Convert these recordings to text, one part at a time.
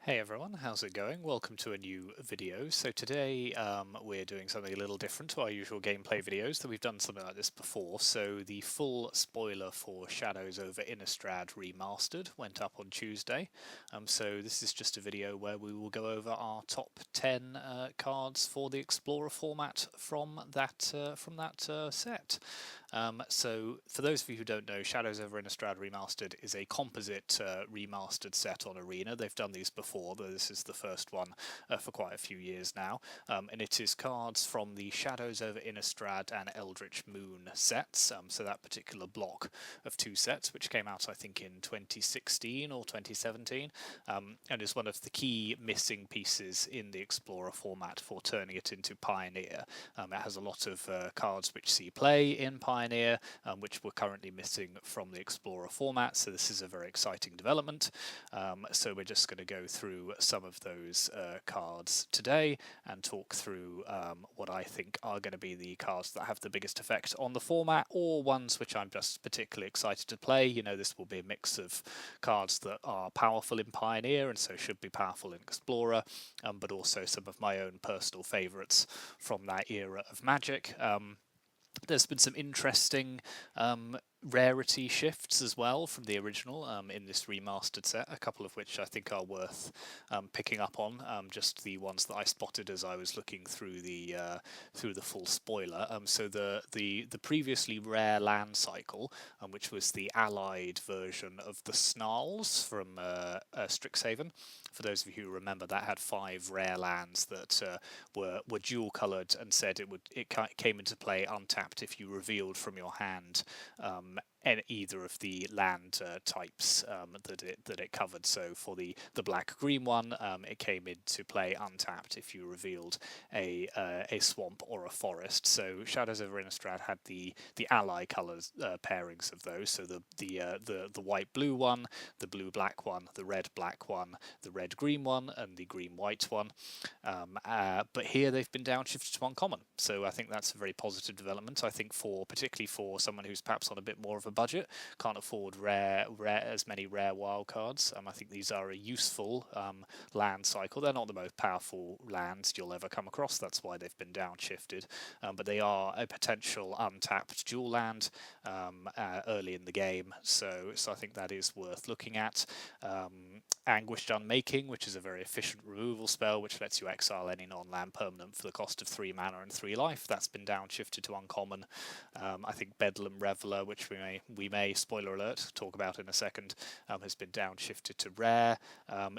Hey everyone, how's it going? Welcome to a new video. So today we're doing something a little different to our usual gameplay videos. That we've done something like this before. So the full spoiler for Shadows Over Innistrad Remastered went up on Tuesday. So this is just a video where we will go over our top 10 cards for the Explorer format from that set. So for those of you who don't know, Shadows Over Innistrad Remastered is a composite remastered set on Arena. They've done these before, though this is the first one for quite a few years now. And it is cards from the Shadows Over Innistrad and Eldritch Moon sets, so that particular block of two sets, which came out I think in 2016 or 2017, and is one of the key missing pieces in the Explorer format for turning it into Pioneer. It has a lot of cards which see play in Pioneer, which we're currently missing from the Explorer format, so this is a very exciting development. So we're just going to go through some of those cards today and talk through what I think are going to be the cards that have the biggest effect on the format, or ones which I'm just particularly excited to play. You know, this will be a mix of cards that are powerful in Pioneer and so should be powerful in Explorer, but also some of my own personal favourites from that era of Magic. There's been some interesting rarity shifts as well from the original in this remastered set, a couple of which I think are worth picking up on, just the ones that I spotted as I was looking through the full spoiler. So the previously rare land cycle, which was the allied version of the Snarls from Strixhaven. For those of you who remember, that had 5 rare lands that were dual coloured and said it came into play untapped if you revealed from your hand either of the land types that it covered. So for the black-green one, it came into play untapped if you revealed a swamp or a forest. So Shadows over Innistrad had the ally colours pairings of those. So the white-blue one, the blue-black one, the red-black one, the red-green one, and the green-white one. But here they've been downshifted to uncommon. So I think that's a very positive development. I think particularly for someone who's perhaps on a bit more of a budget, can't afford as many rare wildcards. I think these are a useful land cycle. They're not the most powerful lands you'll ever come across. That's why they've been downshifted. But they are a potential untapped dual land early in the game. So I think that is worth looking at. Anguished Unmaking, which is a very efficient removal spell, which lets you exile any non-land permanent for the cost of 3 mana and 3 life. That's been downshifted to uncommon. I think Bedlam Reveler, which we may, spoiler alert, talk about in a second, has been downshifted to rare.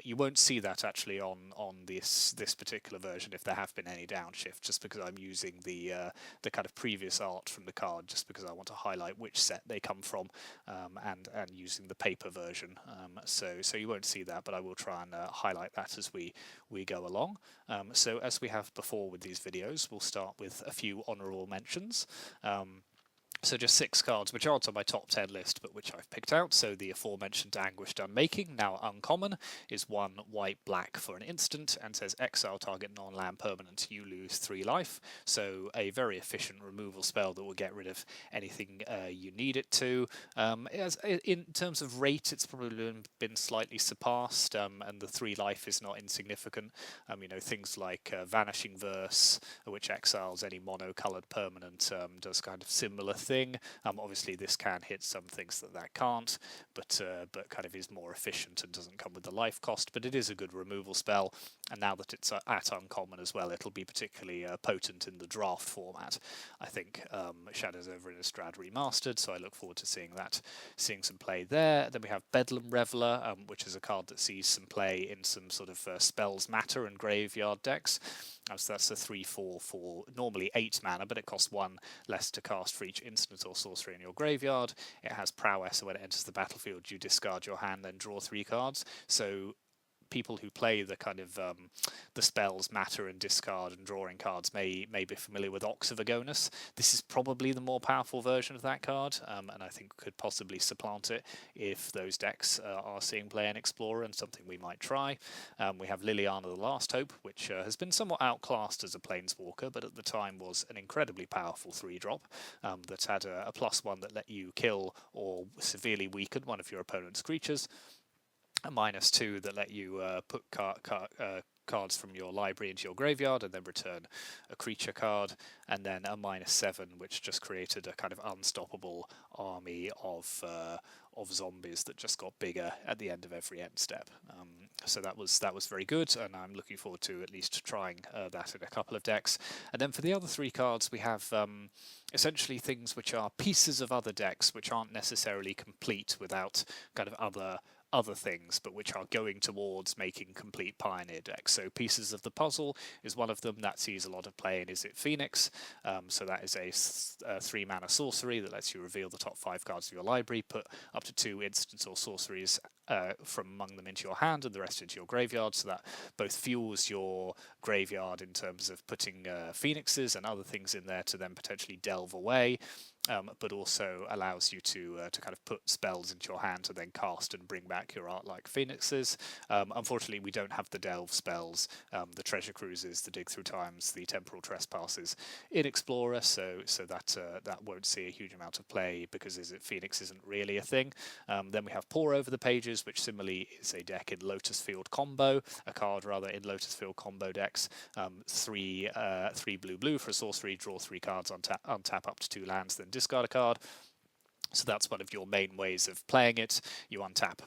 You won't see that actually on this particular version if there have been any downshift, just because I'm using the kind of previous art from the card, just because I want to highlight which set they come from, and using the paper version. So you won't see that, but I will try and highlight that as we go along. So as we have before with these videos, we'll start with a few honourable mentions. So just 6 cards, which aren't on my top 10 list, but which I've picked out. So the aforementioned Anguished Unmaking, now uncommon, is 1 white-black for an instant, and says exile target non-land permanent, you lose 3 life. So a very efficient removal spell that will get rid of anything you need it to. In terms of rate, it's probably been slightly surpassed, and the 3 life is not insignificant. You know, things like Vanishing Verse, which exiles any mono-coloured permanent, does kind of similar thing. Obviously this can hit some things that can't, but kind of is more efficient and doesn't come with the life cost, but it is a good removal spell, and now that it's at uncommon as well, it'll be particularly potent in the draft format. I think Shadows Over Innistrad Remastered, so I look forward to seeing some play there. Then we have Bedlam Reveler, which is a card that sees some play in some sort of spells matter and graveyard decks. So that's a 3/4 for normally 8 mana, but it costs 1 less to cast for each instant or sorcery in your graveyard. It has prowess, so when it enters the battlefield, you discard your hand, then draw 3 cards. So people who play the kind of the spells matter and discard and drawing cards may be familiar with Ox of Agonis. This is probably the more powerful version of that card, and I think could possibly supplant it if those decks are seeing play in Explorer, and something we might try. We have Liliana the Last Hope, which has been somewhat outclassed as a Planeswalker, but at the time was an incredibly powerful 3-drop that had a +1 that let you kill or severely weaken one of your opponent's creatures. a -2 that let you put cards from your library into your graveyard and then return a creature card, and then a -7 which just created a kind of unstoppable army of zombies that just got bigger at the end of every end step. So that was very good, and I'm looking forward to at least trying that in a couple of decks. And then for the other 3 cards, we have essentially things which are pieces of other decks which aren't necessarily complete without kind of other things, but which are going towards making complete Pioneer decks. So Pieces of the Puzzle is one of them that sees a lot of play in Izzet Phoenix. So that is a 3-mana sorcery that lets you reveal the top 5 cards of your library, put up to 2 instants or sorceries from among them into your hand and the rest into your graveyard. So that both fuels your graveyard in terms of putting phoenixes and other things in there to then potentially delve away. But also allows you to kind of put spells into your hand to then cast and bring back your art-like phoenixes. Unfortunately, we don't have the delve spells, the treasure cruises, the dig through times, the temporal trespasses in Explorer, so that won't see a huge amount of play because Izzet Phoenix isn't really a thing. Then we have Pore Over the Pages, which similarly is a deck in Lotus Field combo, a card rather in Lotus Field combo decks. 3 blue for a sorcery, draw 3 cards, untap up to 2 lands, then discard a card. So that's one of your main ways of playing it. You untap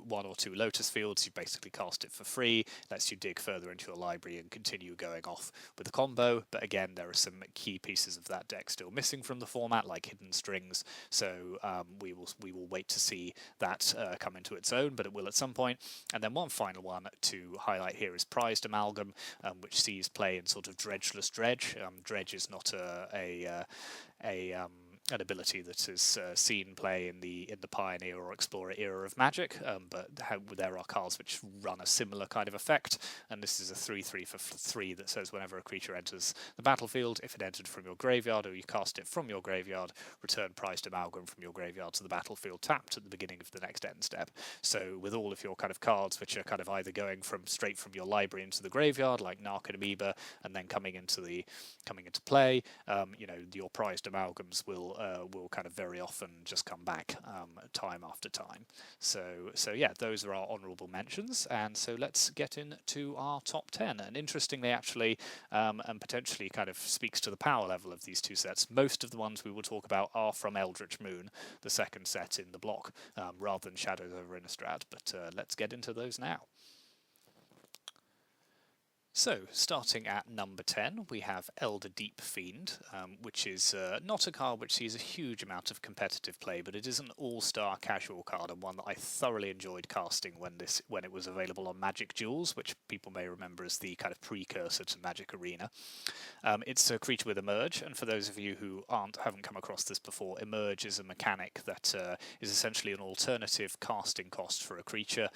1 or 2 Lotus Fields, you basically cast it for free, lets you dig further into your library and continue going off with the combo. But again, there are some key pieces of that deck still missing from the format, like Hidden Strings. So we will wait to see that come into its own, but it will at some point. And then one final one to highlight here is Prized Amalgam, which sees play in sort of Dredgeless Dredge. Dredge is not an ability that has seen play in the Pioneer or Explorer era of Magic, but there are cards which run a similar kind of effect, and this is a 3/3 for 3 that says whenever a creature enters the battlefield, if it entered from your graveyard or you cast it from your graveyard, return Prized Amalgam from your graveyard to the battlefield tapped at the beginning of the next end step. So with all of your kind of cards which are kind of either going straight from your library into the graveyard, like Narc and Amoeba, and then coming into play, your Prized Amalgams will kind of very often just come back time after time. So yeah, those are our honourable mentions, and so let's get into our top 10. And interestingly, actually, and potentially kind of speaks to the power level of these 2 sets, most of the ones we will talk about are from Eldritch Moon, the second set in the block, rather than Shadows Over Innistrad. But let's get into those now. So, starting at number 10, we have Elder Deep Fiend, which is not a card which sees a huge amount of competitive play, but it is an all-star casual card, and one that I thoroughly enjoyed casting when it was available on Magic Duels, which people may remember as the kind of precursor to Magic Arena. It's a creature with Emerge, and for those of you who haven't come across this before, Emerge is a mechanic that is essentially an alternative casting cost for a creature,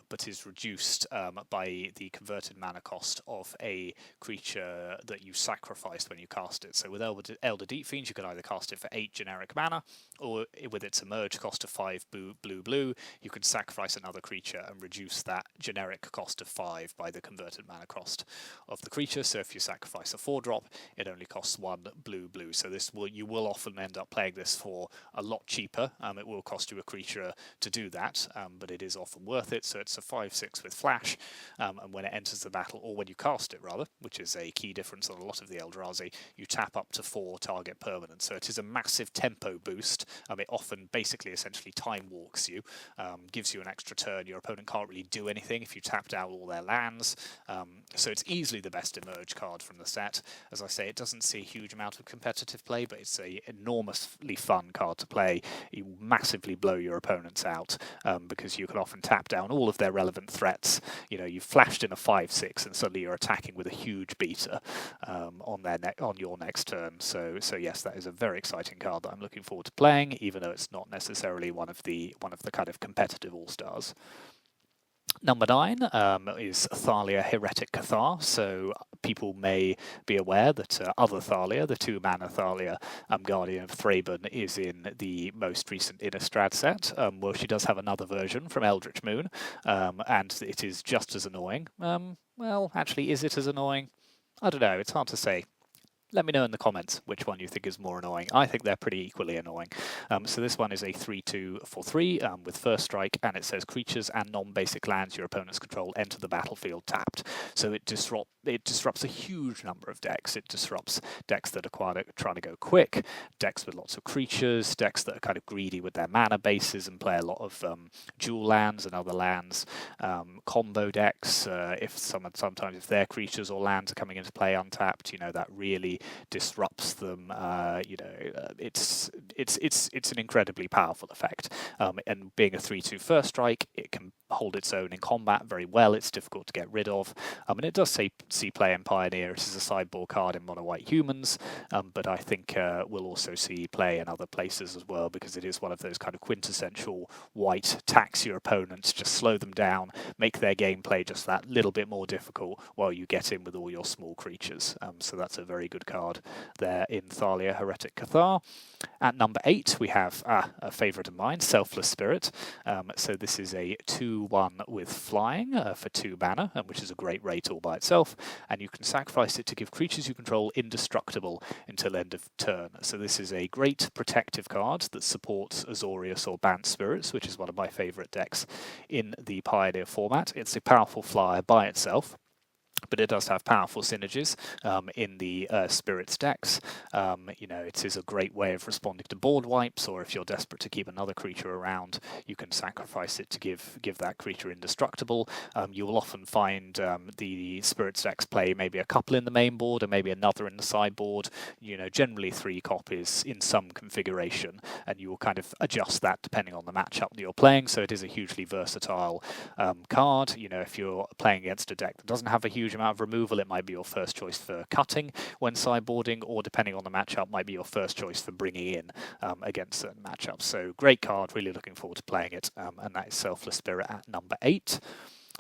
but is reduced by the converted mana cost of a creature that you sacrifice when you cast it. So with Elder Deep Fiend, you can either cast it for 8 generic mana, or with its Emerge cost of 5 blue, you can sacrifice another creature and reduce that generic cost of 5 by the converted mana cost of the creature. So if you sacrifice a 4-drop, it only costs 1 blue. So you will often end up playing this for a lot cheaper. It will cost you a creature to do that, but it is often worth it. So it's a 5/6 with flash, and when it enters the battle, or when you cast it rather, which is a key difference on a lot of the Eldrazi, you tap up to 4 target permanents. So it is a massive tempo boost. It often basically essentially time walks you, gives you an extra turn. Your opponent can't really do anything if you tap down all their lands. So it's easily the best Emerge card from the set. As I say, it doesn't see a huge amount of competitive play, but it's an enormously fun card to play. You massively blow your opponents out because you can often tap down all of their relevant threats. You've flashed in a 5/6 and suddenly you're attacking with a huge beater on your next turn. So yes, that is a very exciting card that I'm looking forward to playing, even though it's not necessarily one of the kind of competitive all-stars. Number 9 is Thalia, Heretic, Cathar. So people may be aware that other Thalia, the 2-mana Thalia, Guardian of Thraben, is in the most recent Innistrad set. Well, she does have another version from Eldritch Moon, and it is just as annoying. Well, actually, is it as annoying? I don't know, it's hard to say. let me know in the comments which one you think is more annoying. I think they're pretty equally annoying. So this one is a 3/2 for 3 with first strike, and it says creatures and non-basic lands your opponents control enter the battlefield tapped. So it disrupts a huge number of decks. It disrupts decks that are trying to go quick, decks with lots of creatures, decks that are kind of greedy with their mana bases and play a lot of dual lands and other lands, combo decks. Sometimes if their creatures or lands are coming into play untapped, that really disrupts them. It's an incredibly powerful effect. And being a 3/2 first strike, it can hold its own in combat very well. It's difficult to get rid of. And it does see play in Pioneer. It is a sideboard card in Mono White Humans, but I think we'll also see play in other places as well, because it is one of those kind of quintessential white tax your opponents, just slow them down, make their gameplay just that little bit more difficult while you get in with all your small creatures. So that's a very good card there in Thalia, Heretic, Cathar. At number 8, we have a favourite of mine, Selfless Spirit. So this is a 2/1 with flying for 2 mana, which is a great rate all by itself, and you can sacrifice it to give creatures you control indestructible until end of turn. So this is a great protective card that supports Azorius or Bant Spirits, which is one of my favourite decks in the Pioneer format. It's a powerful flyer by itself, but it does have powerful synergies in the Spirits decks. It is a great way of responding to board wipes, or if you're desperate to keep another creature around, you can sacrifice it to give that creature indestructible. You will often find the Spirits decks play maybe a couple in the main board and maybe another in the sideboard. Generally 3 copies in some configuration, and you will kind of adjust that depending on the matchup that you're playing. So it is a hugely versatile card. If you're playing against a deck that doesn't have a huge amount of removal, it might be your first choice for cutting when sideboarding, or depending on the matchup, might be your first choice for bringing in against certain matchups. So great card, really looking forward to playing it, and that is Selfless Spirit at number 8.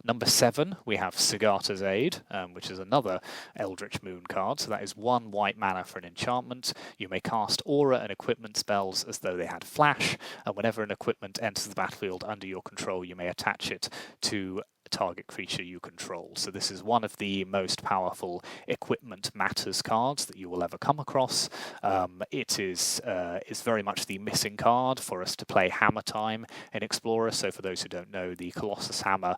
Number 7, we have Cigatas Aid, which is another Eldritch Moon card. So that is 1 white mana for an enchantment. You may cast aura and equipment spells as though they had flash, and whenever an equipment enters the battlefield under your control, you may attach it to target creature you control. So this is one of the most powerful equipment matters cards that you will ever come across. It is very much the missing card for us to play Hammer Time in Explorer. So for those who don't know, the Colossus Hammer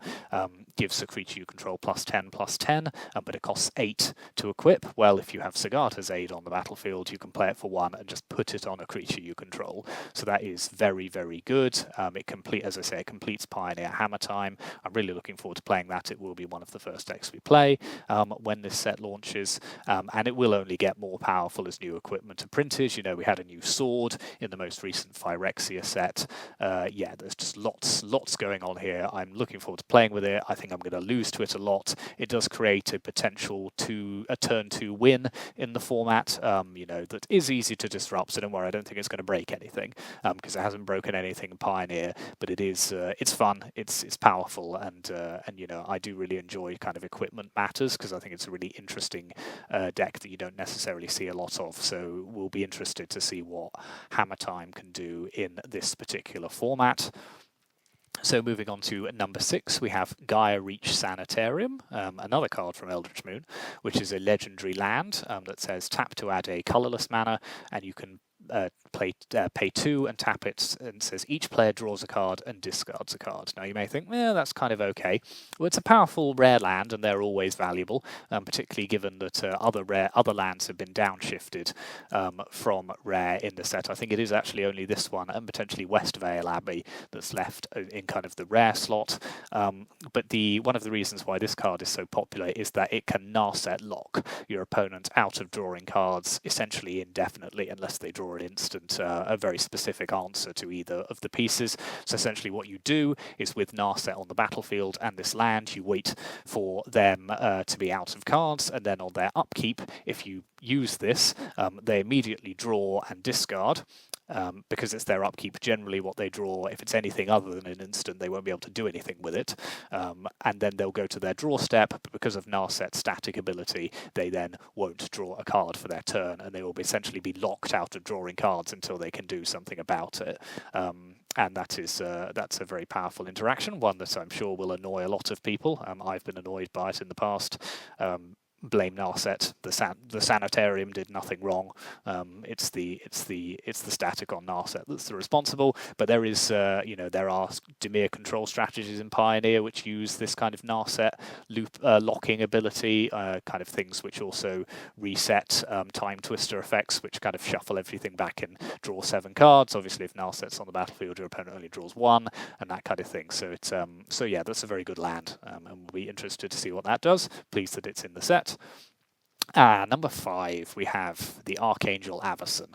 gives a creature you control +10/+10, but it costs 8 to equip. Well, if you have Cigatas Aid on the battlefield, you can play it for 1 and just put it on a creature you control. So that is very, very good. It completes Pioneer Hammer Time. I'm really looking forward to playing that. It will be one of the first decks we play when this set launches, and it will only get more powerful as new equipment are printed. We had a new sword in the most recent Phyrexia set. There's just lots going on here. I'm looking forward to playing with it. I think I'm going to lose to it a lot. It does create a potential to a turn 2 win in the format, that is easy to disrupt, so don't worry, I don't think it's going to break anything, because it hasn't broken anything in Pioneer, but it's fun, it's powerful, and I do really enjoy kind of equipment matters, because I think it's a really interesting deck that you don't necessarily see a lot of. So we'll be interested to see what Hammer Time can do in this particular format. So moving on to number 6, we have Gaia Reach Sanitarium, another card from Eldritch Moon, which is a legendary land that says tap to add a colourless mana, and you can pay 2 and tap it, and says each player draws a card and discards a card. Now you may think, that's kind of okay. Well, it's a powerful rare land, and they're always valuable, particularly given that other lands have been downshifted from rare in the set. I think it is actually only this one and potentially Westvale Abbey that's left in kind of the rare slot. But one of the reasons why this card is so popular is that it can Narset lock your opponent out of drawing cards essentially indefinitely, unless they draw an instant, a very specific answer to either of the pieces. So essentially what you do is, with Narset on the battlefield and this land, you wait for them to be out of cards, and then on their upkeep, if you use this, they immediately draw and discard. Because it's their upkeep, generally what they draw, if it's anything other than an instant, they won't be able to do anything with it. And then they'll go to their draw step, but because of Narset's static ability, they then won't draw a card for their turn, and they will essentially be locked out of drawing cards until they can do something about it. And that's a very powerful interaction, one that I'm sure will annoy a lot of people. I've been annoyed by it in the past. blame Narset. The Sanitarium did nothing wrong. It's the static on Narset that's the responsible. But there is there are Dimir control strategies in Pioneer which use this kind of Narset loop locking ability, kind of things which also reset time twister effects, which kind of shuffle everything back and draw 7 cards. Obviously, if Narset's on the battlefield, your opponent only draws 1, and that kind of thing. So it's yeah, that's a very good land, and we'll be interested to see what that does. Pleased that it's in the set. Number 5, we have the Archangel Avacyn.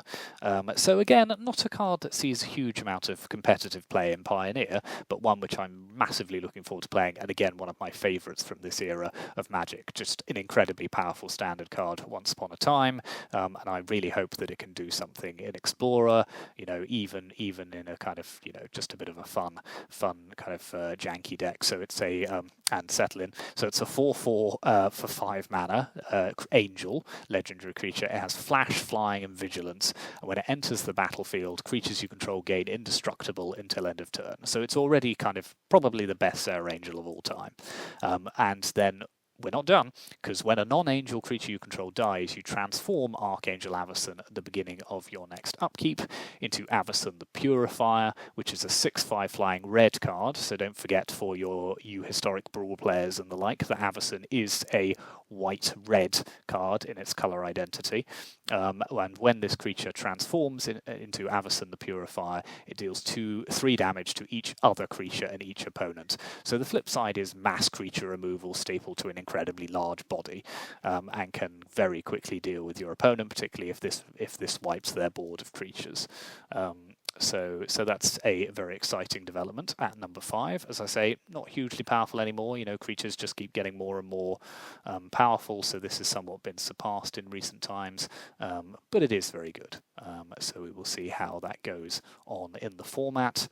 So again, not a card that sees a huge amount of competitive play in Pioneer, but one which I'm massively looking forward to playing, and again, one of my favourites from this era of Magic. Just an incredibly powerful standard card once upon a time, and I really hope that it can do something in Explorer, even in a kind of, just a bit of a fun kind of janky deck. So it's a, and settle in. So it's a 4/4 for 5 mana, Angel, legendary creature. It has flash, flying, and vigilance. And when it enters the battlefield, creatures you control gain indestructible until end of turn. So it's already kind of probably the best Serra Angel of all time. And then we're not done, because when a non-angel creature you control dies, you transform Archangel Avacyn at the beginning of your next upkeep into Avacyn the Purifier, which is a 6/5 flying red card. So don't forget, for you historic Brawl players and the like, that Avacyn is a white-red card in its color identity. And when this creature transforms into Avacyn the Purifier, it deals 3 damage to each other creature and each opponent. So the flip side is mass creature removal stapled to an incredibly large body, and can very quickly deal with your opponent, particularly if this wipes their board of creatures. So that's a very exciting development at number 5. As I say, not hugely powerful anymore. Creatures just keep getting more and more powerful, so this has somewhat been surpassed in recent times, but it is very good. So we will see how that goes on in the format.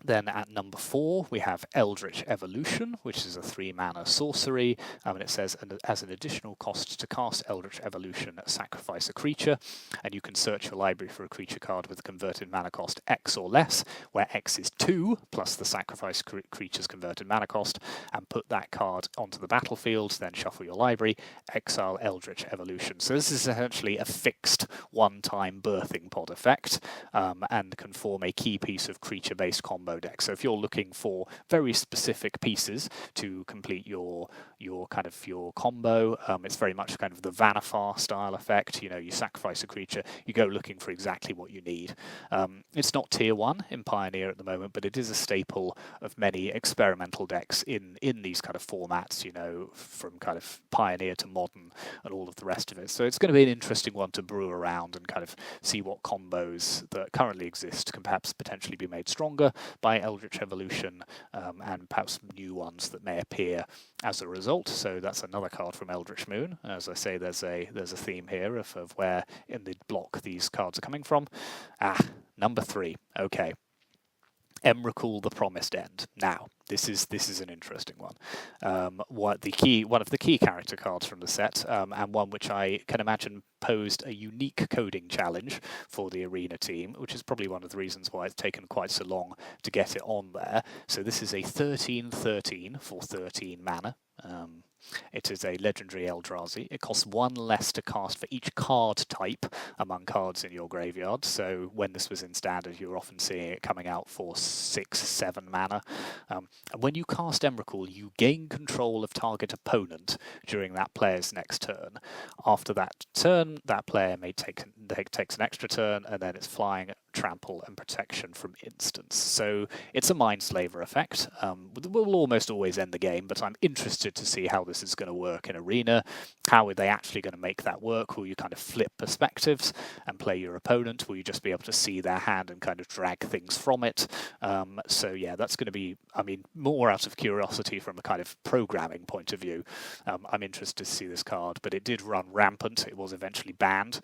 Then at number 4, we have Eldritch Evolution, which is a 3-mana sorcery, and it says, as an additional cost to cast Eldritch Evolution, sacrifice a creature, and you can search your library for a creature card with a converted mana cost X or less, where X is 2, plus the sacrifice creature's converted mana cost, and put that card onto the battlefield, then shuffle your library, exile Eldritch Evolution. So this is essentially a fixed one-time birthing pod effect, and can form a key piece of creature-based combo deck. So if you're looking for very specific pieces to complete your combo, it's very much kind of the Vanifar style effect. You sacrifice a creature, you go looking for exactly what you need. It's not tier 1 in Pioneer at the moment, but it is a staple of many experimental decks in these kind of formats, from kind of Pioneer to Modern and all of the rest of it. So it's going to be an interesting one to brew around and kind of see what combos that currently exist can perhaps potentially be made stronger by Eldritch Evolution, and perhaps new ones that may appear as a result. So that's another card from Eldritch Moon. As I say, there's a theme here of where in the block these cards are coming from. Number 3. Okay. Emrakul the Promised End. Now, this is an interesting one. One of the key character cards from the set, and one which I can imagine posed a unique coding challenge for the Arena team, which is probably one of the reasons why it's taken quite so long to get it on there. So this is a 13/13 for 13 mana. It is a legendary Eldrazi. It costs 1 less to cast for each card type among cards in your graveyard. So when this was in Standard, you were often seeing it coming out for 6-7 mana. And when you cast Emrakul, you gain control of target opponent during that player's next turn. After that turn, that player takes an extra turn, and then it's flying, trample, and protection from instants. So it's a Mindslaver effect. Will almost always end the game, but I'm interested to see how this is going to work in Arena. How are they actually going to make that work? Will you kind of flip perspectives and play your opponent? Will you just be able to see their hand and kind of drag things from it? So yeah, that's going to be, more out of curiosity from a kind of programming point of view. I'm interested to see this card, but it did run rampant. It was eventually banned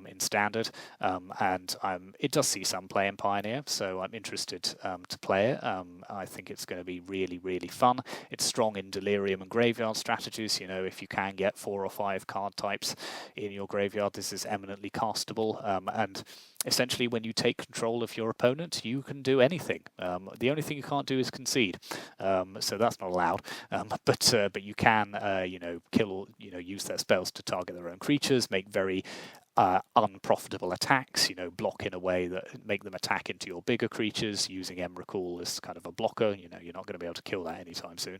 in Standard, and it does seem see some play in Pioneer, so I'm interested to play it. I think it's going to be really, really fun. It's strong in Delirium and Graveyard strategies. You know, if you can get 4 or 5 card types in your graveyard, this is eminently castable, and essentially when you take control of your opponent, you can do anything. The only thing you can't do is concede, so that's not allowed. But you can, you know, kill, you know, use their spells to target their own creatures, make very unprofitable attacks, you know, block in a way that make them attack into your bigger creatures, using Emrakul as kind of a blocker. You know, you're not going to be able to kill that anytime soon.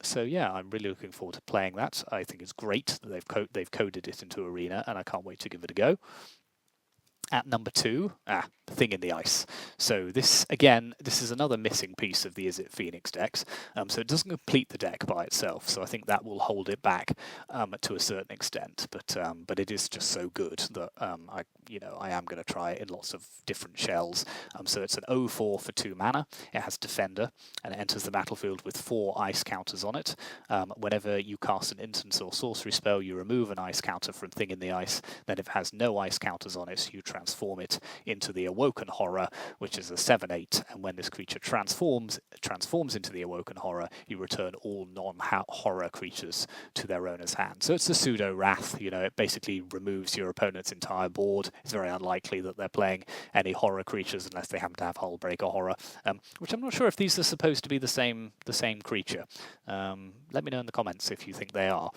So yeah, I'm really looking forward to playing that. I think it's great that they've coded it into Arena, and I can't wait to give it a go. At number 2, Thing in the Ice. So this, again, this is another missing piece of the Izzet Phoenix decks. So it doesn't complete the deck by itself. So I think that will hold it back to a certain extent. But it is just so good that I am going to try it in lots of different shells. So it's an 0/4 for 2 mana. It has Defender, and it enters the battlefield with 4 ice counters on it. Whenever you cast an instant or sorcery spell, you remove an ice counter from Thing in the Ice. Then if it has no ice counters on it, you transform it into the Awoken Horror, which is a 7/8, and when this creature transforms into the Awoken Horror, you return all non-horror creatures to their owner's hand. So it's a pseudo Wrath. You know, it basically removes your opponent's entire board. It's very unlikely that they're playing any horror creatures unless they happen to have Hullbreaker Horror, which I'm not sure if these are supposed to be the same creature. Let me know in the comments if you think they are,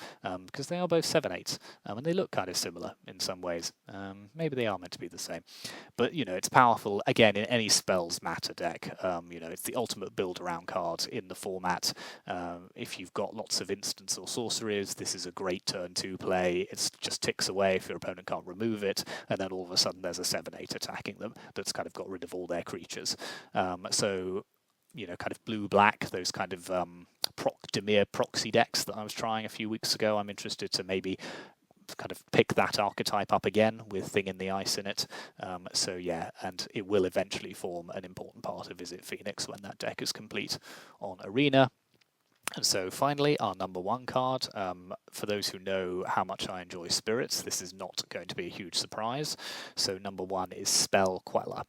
because they are both 7/8s, and they look kind of similar in some ways. Maybe they are meant to be the same. But, you know, it's powerful, again, in any Spells Matter deck. You know, it's the ultimate build-around card in the format. If you've got lots of instants or sorceries, this is a great turn 2 play. It just ticks away if your opponent can't remove it, and then all of a sudden there's a 7/8 attacking them that's kind of got rid of all their creatures. So, you know, kind of blue-black, those kind of Dimir proxy decks that I was trying a few weeks ago, I'm interested to maybe kind of pick that archetype up again with Thing in the Ice in it. So yeah, and it will eventually form an important part of Izzet Phoenix when that deck is complete on Arena. And so finally, our number 1 card. For those who know how much I enjoy spirits, this is not going to be a huge surprise. So number 1 is Spell Queller.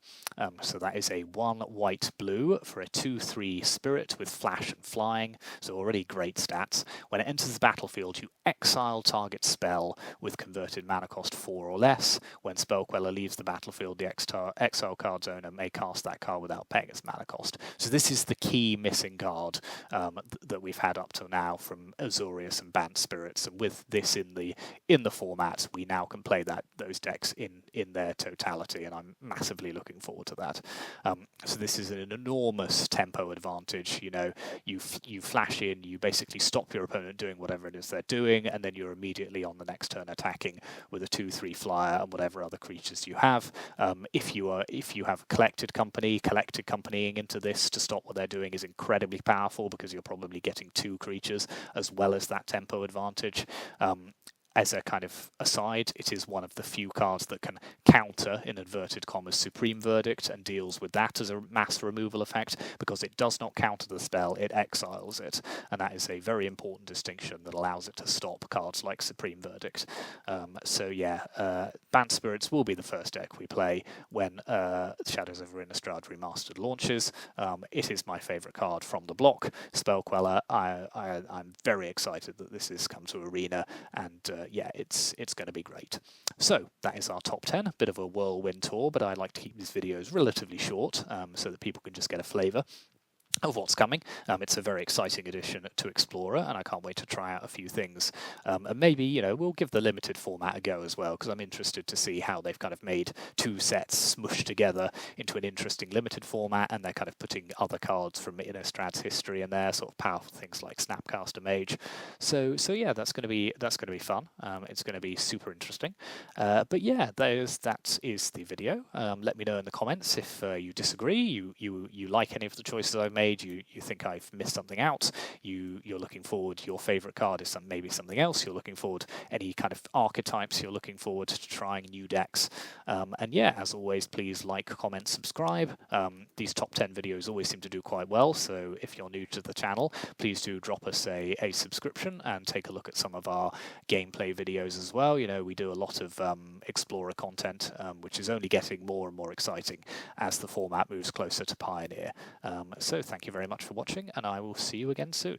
So that is a 1 white-blue for a 2/3 spirit with flash and flying. So already great stats. When it enters the battlefield, you exile target spell with converted mana cost 4 or less. When Spell Queller leaves the battlefield, the exile card's owner may cast that card without paying its mana cost. So this is the key missing card that we've had up till now from Azorius and Bant Spirits, and with this in the format, we now can play those decks in their totality, and I'm massively looking forward to that. So this is an enormous tempo advantage. You know, you flash in, you basically stop your opponent doing whatever it is they're doing, and then you're immediately on the next turn attacking with a 2/3 flyer and whatever other creatures you have. If you have collected companying into this to stop what they're doing is incredibly powerful, because you're probably getting 2 creatures as well as that tempo advantage. As a kind of aside, it is one of the few cards that can counter, in inverted commas, Supreme Verdict, and deals with that as a mass removal effect, because it does not counter the spell, it exiles it, and that is a very important distinction that allows it to stop cards like Supreme Verdict. So yeah, Bant Spirits will be the first deck we play when Shadows Over Innistrad Remastered launches. It is my favourite card from the block. Spell Queller, I'm very excited that this has come to Arena, and yeah, it's going to be great. So that is our top 10, a bit of a whirlwind tour, but I like to keep these videos relatively short so that people can just get a flavour of what's coming. It's a very exciting addition to Explorer, and I can't wait to try out a few things. And maybe, you know, we'll give the limited format a go as well, because I'm interested to see how they've kind of made 2 sets smushed together into an interesting limited format, and they're kind of putting other cards from Innistrad's history in there, sort of powerful things like Snapcaster Mage. So yeah, that's going to be fun. It's going to be super interesting. But yeah, that is the video. Let me know in the comments if you disagree, you like any of the choices I've made, made, you think I've missed something out, you're looking forward, your favourite card is maybe something else, you're looking forward any kind of archetypes, you're looking forward to trying new decks. And yeah, as always, please like, comment, subscribe. These top 10 videos always seem to do quite well, so if you're new to the channel, please do drop us a subscription and take a look at some of our gameplay videos as well. You know, we do a lot of Explorer content, which is only getting more and more exciting as the format moves closer to Pioneer. So thank you very much for watching, and I will see you again soon.